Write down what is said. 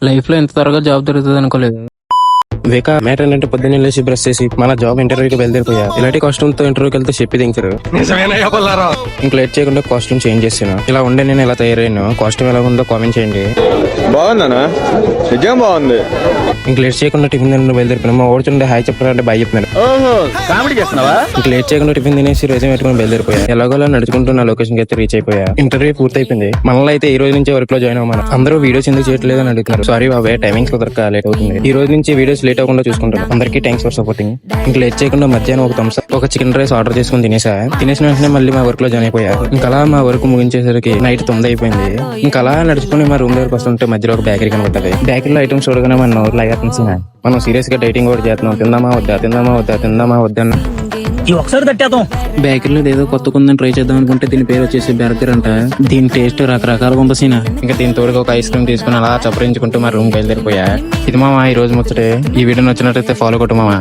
Life లో ఎంత త్వరగా జాబ్ దొరుకుతుంది అనుకోలేదు. వేక మ్యాటర్ ఏంటంటే పొద్దున్నే లేచి బ్రష్ చేసి మన జాబ్ ఇంటర్వ్యూకి బయలుదేరిపోయా. ఇలాంటి కాస్ట్యూమ్ తో ఇంటర్వ్యూకి వెళ్తే చెప్పి దించారు. ఇంక లేట్ చేయకుండా కాస్ట్యూమ్ చేంజ్ చేసాను. ఇలా ఉండే నేను ఇలా తయారైనా కాస్ట్యూమ్ ఎలా ఉందో కామెంట్ చేయండి. బాగుందనా? నిజం బాగుంది. ఇంక లేట్ చేయకుండా టిఫిన్ తిన్న బయలుదేరిపోయినా. మా ఓడుతుండే హాయ్ చెప్పారంటే బాయ్ చెప్తున్నాను. కామెడీ చేస్తున్నావా? ఇంక లేట్ చేయకుండా టిఫిన్ తినేసి రెజ్యూమ్ పెట్టుకుని బయలుదేరిపోయా. ఎలాగోలా నడుచుకుంటూ నా లొకేషన్ కి అయితే రీచ్ అయిపోయా. ఇంటర్వ్యూ పూర్తి అయిపోయింది. మనల్ని అయితే ఈ రోజు నుంచి వర్క్ లో జాయిన్ అవ్వమని. అందరూ వీడియోస్ ఎందుకు చేయట్లేదు అని అడుగుతున్నారు. సారీ బాబాయ్, టైమింగ్స్ కుదరక లేట్ అవుతుంది. ఈ రోజు నుంచి వీడియోస్ లేట్ అవ్వకుండా చూసుకుంటాను. అందరికీ థ్యాంక్స్ ఫర్ సపోర్టింగ్. ఇంక లేట్ చేయకుండా మధ్యాహ్నం ఒక థమ్స్ అప్, ఒక చికెన్ రైస్ ఆర్డర్ చేసుకుని తినేసిన వెంటనే మళ్ళీ మా వర్క్ లో జాయిన్ అయిపోయా. ఇంకా అలా మా వర్క్ ముగించేసరికి నైట్ 9 అయిపోయింది. ఇంకా అలా నడుచుకుని మా రూమ్ దగ్గరకు వస్తుంటే మధ్యలో ఒక బేకరీ కనబడ్డది. బేకరీలో ఐటమ్స్ చూడగానే మన నోట్లో అయ్యాల్సింది. మనం సీరియస్ గా డైటింగ్ కూడా చేస్తున్నాం. తిందామా వద్దా అన్న. ఒకసారి తట్టేద్దాం. బేకరీలో ఏదో కొత్త కొందని ట్రై చేద్దాం అనుకుంటే దీని పేరు వచ్చేసి బర్గర్ అంట. దీని టేస్ట్ రకరకాలుగా ఉంటుంది సీనా. ఇంకా దీని తోడుగా ఒక ఐస్ క్రీమ్ తీసుకుని అలా చప్పరించుకుంటూ మా రూమ్ బయలుదేరిపోయా. ఇది మామ ఈ రోజు ముచ్చటే. ఈ వీడియో నచ్చినట్లయితే ఫాలో కొట్టు మామ.